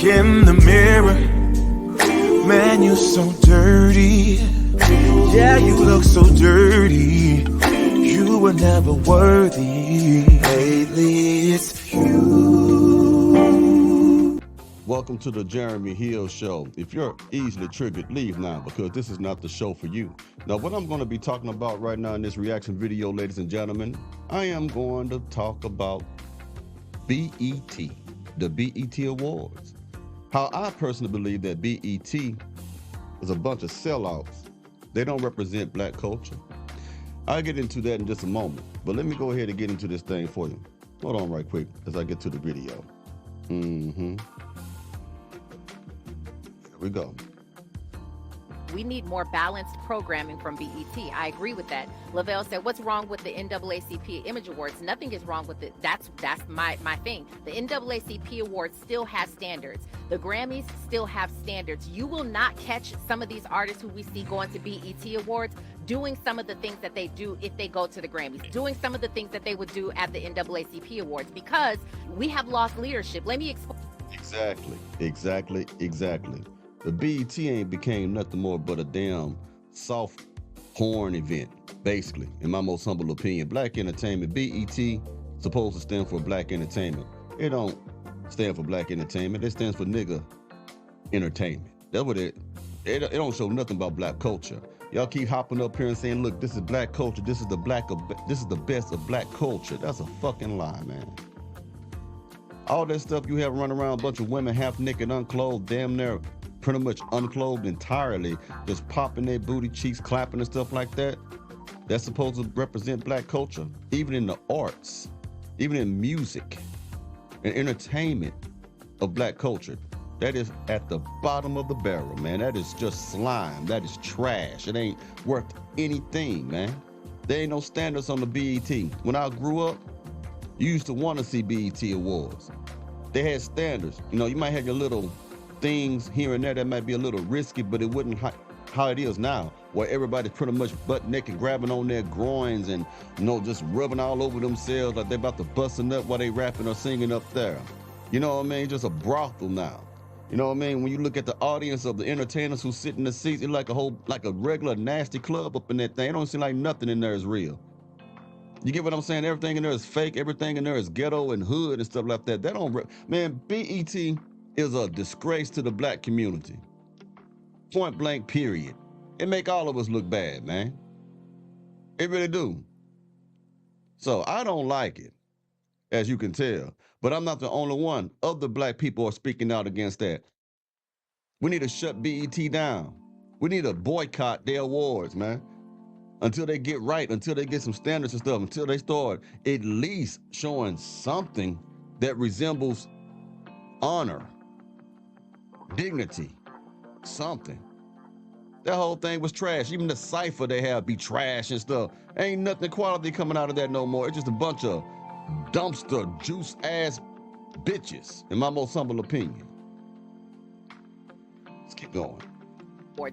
in the mirror, man, you're so dirty. Yeah, you look so dirty. You were never worthy. Lately, it's you. Welcome to the Jeremy Hill Show. If you're easily triggered, leave now, because this is not the show for you. Now, what I'm going to be talking about right now in this reaction video, ladies and gentlemen, I am going to talk about BET, the BET Awards. How I personally believe that BET is a bunch of sellouts. They don't represent black culture. I'll get into that in just a moment, but let me go ahead and get into this thing for you. Hold on right quick as I get to the video. Here we go. We need more balanced programming from BET. I agree with that. Lavelle said, what's wrong with the NAACP Image Awards? Nothing is wrong with it. That's my thing. The NAACP Awards still have standards. The Grammys still have standards. You will not catch some of these artists who we see going to BET Awards doing some of the things that they do if they go to the Grammys, doing some of the things that they would do at the NAACP Awards, because we have lost leadership. Let me explain. Exactly. The BET ain't became nothing more but a damn soft porn event, basically, in my most humble opinion. Black entertainment, BET, supposed to stand for black entertainment. It don't stand for black entertainment. It stands for nigga entertainment. That's what it don't show nothing about black culture. Y'all keep hopping up here and saying, look, this is black culture. This is the best of black culture. That's a fucking lie, man. All that stuff you have running around, a bunch of women half naked, unclothed, damn near pretty much unclothed entirely, just popping their booty cheeks, clapping and stuff like that. That's supposed to represent black culture, even in the arts, even in music and entertainment of black culture. That is at the bottom of the barrel, man. That is just slime. That is trash. It ain't worth anything, man. There ain't no standards on the BET. When I grew up, you used to want to see BET Awards. They had standards. You know, you might have your little things here and there that might be a little risky, but it wouldn't how it is now, where everybody's pretty much butt naked, grabbing on their groins and, you know, just rubbing all over themselves like they're about to bust a nut while they rapping or singing up there. You know what I mean? Just a brothel now. You know what I mean? When you look at the audience of the entertainers who sit in the seats, it's like a regular nasty club up in that thing. It don't seem like nothing in there is real. You get what I'm saying? Everything in there is fake. Everything in there is ghetto and hood and stuff like that. That don't, man, BET is a disgrace to the black community. Point blank, period. It make all of us look bad, man. It really do. So I don't like it, as you can tell. But I'm not the only one. Other black people are speaking out against that. We need to shut BET down. We need to boycott their awards, man. Until they get right, until they get some standards and stuff, until they start at least showing something that resembles honor, dignity, something. That whole thing was trash. Even the cipher they have be trash and stuff. Ain't nothing quality coming out of that no more. It's just a bunch of dumpster juice ass bitches, in my most humble opinion. Let's keep going.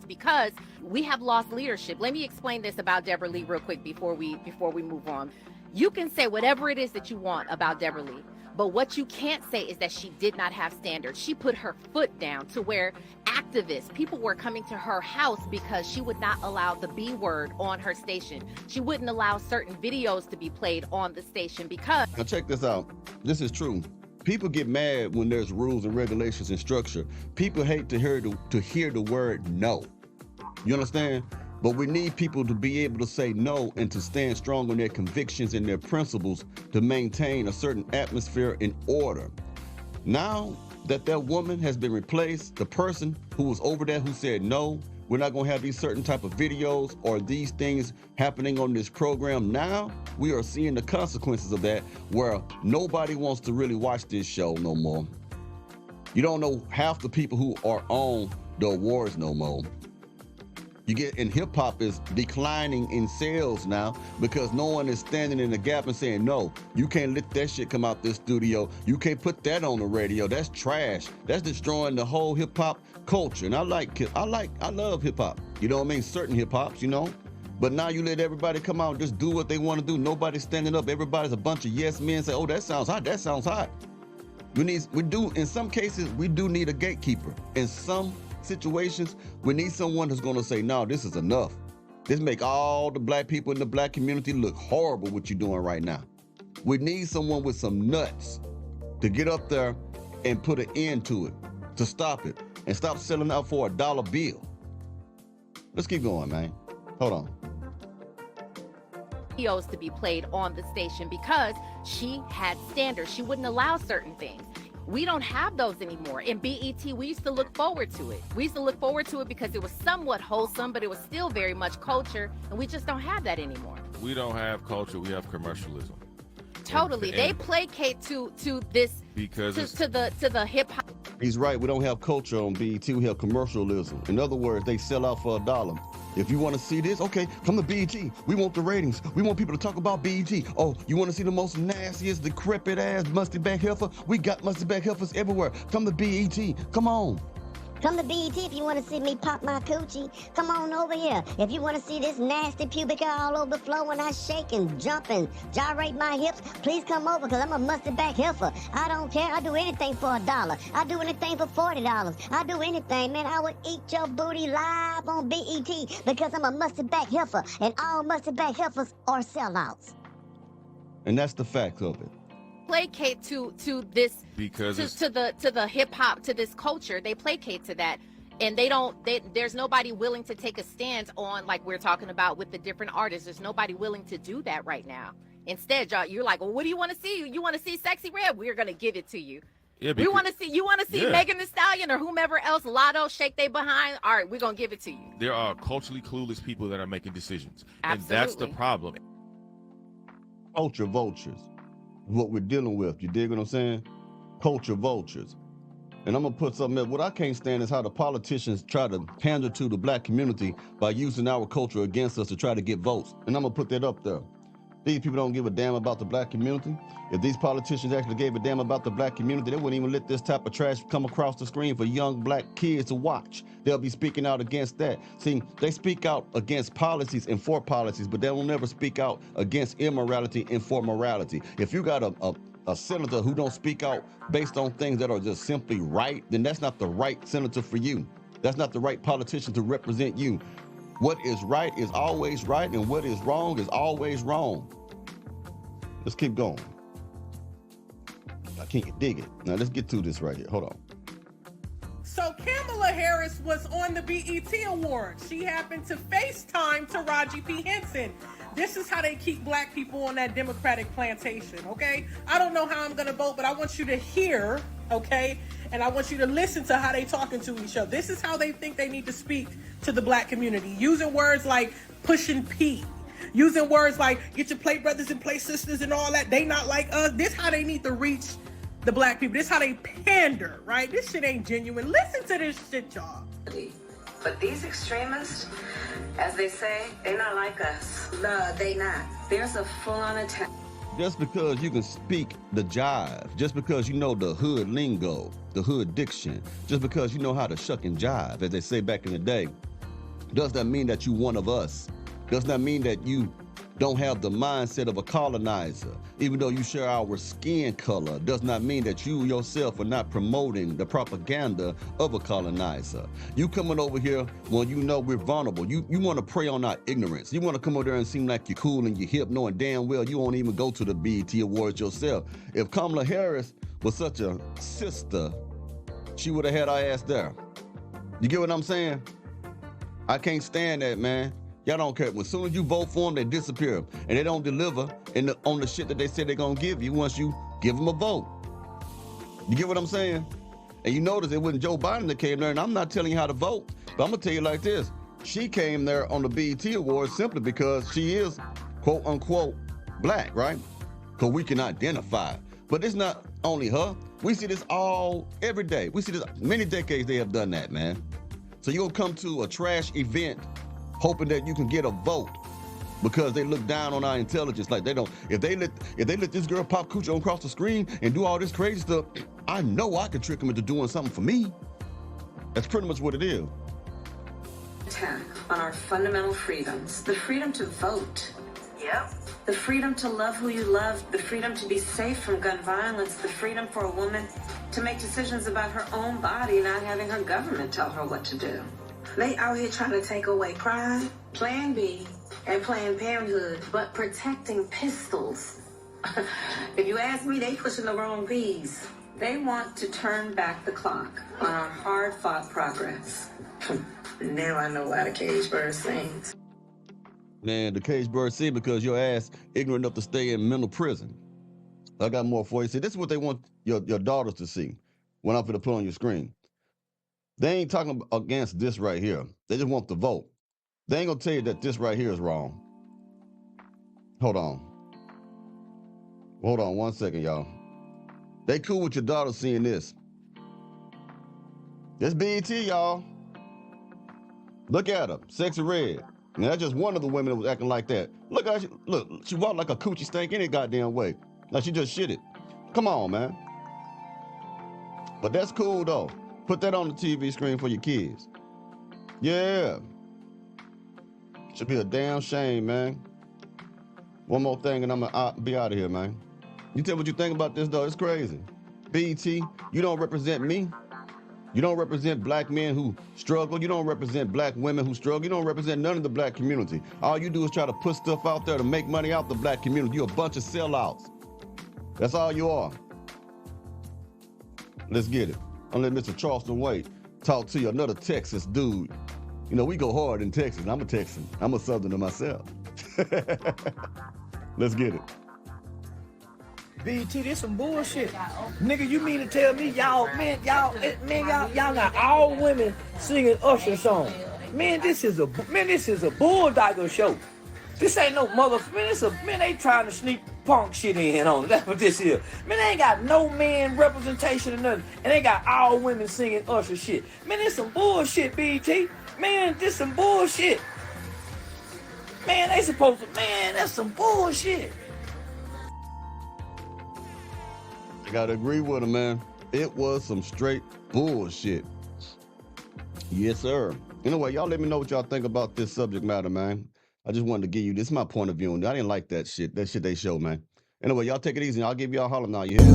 Because we have lost leadership. Let me explain this about Deborah Lee real quick before we move on. You can say whatever it is that you want about Deborah Lee, but what you can't say is that she did not have standards. She put her foot down to where activists, people were coming to her house because she would not allow the B word on her station. She wouldn't allow certain videos to be played on the station because... Now check this out. This is true. People get mad when there's rules and regulations and structure. People hate to hear the word no. You understand? But we need people to be able to say no and to stand strong on their convictions and their principles to maintain a certain atmosphere and order. Now that woman has been replaced, the person who was over there who said no, we're not going to have these certain type of videos or these things happening on this program. Now we are seeing the consequences of that, where nobody wants to really watch this show no more. You don't know half the people who are on the awards no more. And hip hop is declining in sales now because no one is standing in the gap and saying, no, you can't let that shit come out this studio. You can't put that on the radio. That's trash. That's destroying the whole hip hop culture. And I love hip hop. You know what I mean? Certain hip hops, you know. But now you let everybody come out and just do what they want to do. Nobody's standing up. Everybody's a bunch of yes men say, oh, that sounds hot. That sounds hot. In some cases, we do need a gatekeeper. In some situations, we need someone who's gonna say, no, this is enough. This make all the black people in the black community look horrible what you're doing right now. We need someone with some nuts to get up there and put an end to it, to stop it, and stop selling out for $1 bill. Let's keep going, man. Hold on. To be played on the station because she had standards. She wouldn't allow certain things. We don't have those anymore. In BET, we used to look forward to it. We used to look forward to it because it was somewhat wholesome, but it was still very much culture, and we just don't have that anymore. We don't have culture. We have commercialism. Totally. They placate to this because to the hip hop. He's right. We don't have culture on BET. We have commercialism. In other words, they sell out for $1. If you want to see this, okay, come to BET. We want the ratings. We want people to talk about BET. Oh, you want to see the most nastiest, decrepit ass musty back heifer? We got musty back heifers everywhere. Come to BET. Come on. Come to BET if you want to see me pop my coochie. Come on over here. If you want to see this nasty pubic hair all over the floor when I shake and jump and gyrate my hips, please come over because I'm a musty back heifer. I don't care. I do anything for $1. I do anything for $40. I do anything, man. I would eat your booty live on BET because I'm a musty back heifer, and all musty back heifers are sellouts. And that's the fact of it. Placate to this because to the hip hop, to this culture. They placate to that, and there's nobody willing to take a stance on, like we're talking about with the different artists. There's nobody willing to do that right now. Instead, you're like, well, what do you want to see? You want to see Sexy Red? We're gonna give it to you. Yeah, because, you want to see Megan Thee Stallion or whomever else, Lotto, shake they behind. All right, we're gonna give it to you. There are culturally clueless people that are making decisions. Absolutely. And that's the problem. Culture vultures. What we're dealing with. You dig what I'm saying? Culture vultures. And I'm gonna put something else. What I can't stand is how the politicians try to pander to the black community by using our culture against us to try to get votes. And I'm gonna put that up there. These people don't give a damn about the black community. If these politicians actually gave a damn about the black community, they wouldn't even let this type of trash come across the screen for young black kids to watch. They'll be speaking out against that. See, they speak out against policies and for policies, but they will never speak out against immorality and for morality. If you got a senator who don't speak out based on things that are just simply right, then that's not the right senator for you. That's not the right politician to represent you. What is right is always right, and what is wrong is always wrong. Let's keep going. I can't dig it. Now let's get to this right here. Hold on. So Kamala Harris was on the BET Awards. She happened to FaceTime Taraji P. Henson. This is how they keep black people on that Democratic plantation, okay? I don't know how I'm gonna vote, but I want you to hear, okay? And I want you to listen to how they talking to each other. This is how they think they need to speak to the black community. Using words like pushing P. Using words like get your play brothers and play sisters and all that. They not like us. This how they need to reach the black people. This how they pander, right? This shit ain't genuine. Listen to this shit, y'all. But these extremists, as they say, they not like us. No, they not. There's a full-on attack. Just because you can speak the jive, just because you know the hood lingo, the hood diction, just because you know how to shuck and jive, as they say back in the day, does that mean that you one of us? Does not mean that you don't have the mindset of a colonizer. Even though you share our skin color, does not mean that you yourself are not promoting the propaganda of a colonizer. You coming over here when you know we're vulnerable. You want to prey on our ignorance. You want to come over there and seem like you're cool and you're hip, knowing damn well you won't even go to the BET Awards yourself. If Kamala Harris was such a sister, she would have had our ass there. You get what I'm saying? I can't stand that, man. Y'all don't care. As soon as you vote for them, they disappear. And they don't deliver on the shit that they said they're going to give you once you give them a vote. You get what I'm saying? And you notice it wasn't Joe Biden that came there, and I'm not telling you how to vote, but I'm going to tell you like this. She came there on the BET Awards simply because she is, quote unquote, black, right? Because we can identify. But it's not only her. We see this every day. We see this many decades they have done that, man. So you'll come to a trash event hoping that you can get a vote because they look down on our intelligence. Like they don't, if they let this girl pop coochie on across the screen and do all this crazy stuff, I know I could trick them into doing something for me. That's pretty much what it is. Attack on our fundamental freedoms, the freedom to vote. Yep. The freedom to love who you love, the freedom to be safe from gun violence, the freedom for a woman to make decisions about her own body, not having her government tell her what to do. They out here trying to take away crime, Plan B, and Planned Parenthood, but protecting pistols. If you ask me, they pushing the wrong P's. They want to turn back the clock on our hard-fought progress. Now I know why the cage bird sings. Man, the cage bird sing because your ass ignorant enough to stay in mental prison. I got more for you. See, this is what they want your daughters to see when I'm going to put on your screen. They ain't talking against this right here. They just want the vote. They ain't going to tell you that this right here is wrong. Hold on. Hold on 1 second, y'all. They cool with your daughter seeing this. This BET, y'all. Look at her, sexy red. Now that's just one of the women that was acting like that. Look at her, look, she walked like a coochie stank any goddamn way. Like she just shit it. Come on, man. But that's cool though. Put that on the TV screen for your kids. Yeah. Should be a damn shame, man. One more thing and I'm gonna be out of here, man. You tell what you think about this though, it's crazy. BET, you don't represent me. You don't represent black men who struggle. You don't represent black women who struggle. You don't represent none of the black community. All you do is try to put stuff out there to make money out the black community. You're a bunch of sellouts. That's all you are. Let's get it. I'm gonna let Mr. Charleston Wade talk to you, another Texas dude. You know, we go hard in Texas. I'm a Texan. I'm a Southerner myself. Let's get it. BET, this some bullshit. Nigga, you mean to tell me y'all got all women singing Usher songs. Man, this is a bulldogger show. This ain't no man, they trying to sneak punk shit in on it. That's what this is. Man, they ain't got no man representation or nothing. And they got all women singing Usher shit. Man, this some bullshit, BET. Man, this some bullshit. Man, that's some bullshit. I gotta agree with him, man. It was some straight bullshit. Yes, sir. Anyway, y'all let me know what y'all think about this subject matter, man. I just wanted to give you, this is my point of view. I didn't like that shit they show, man. Anyway, y'all take it easy. I'll give y'all a holler now. You hear?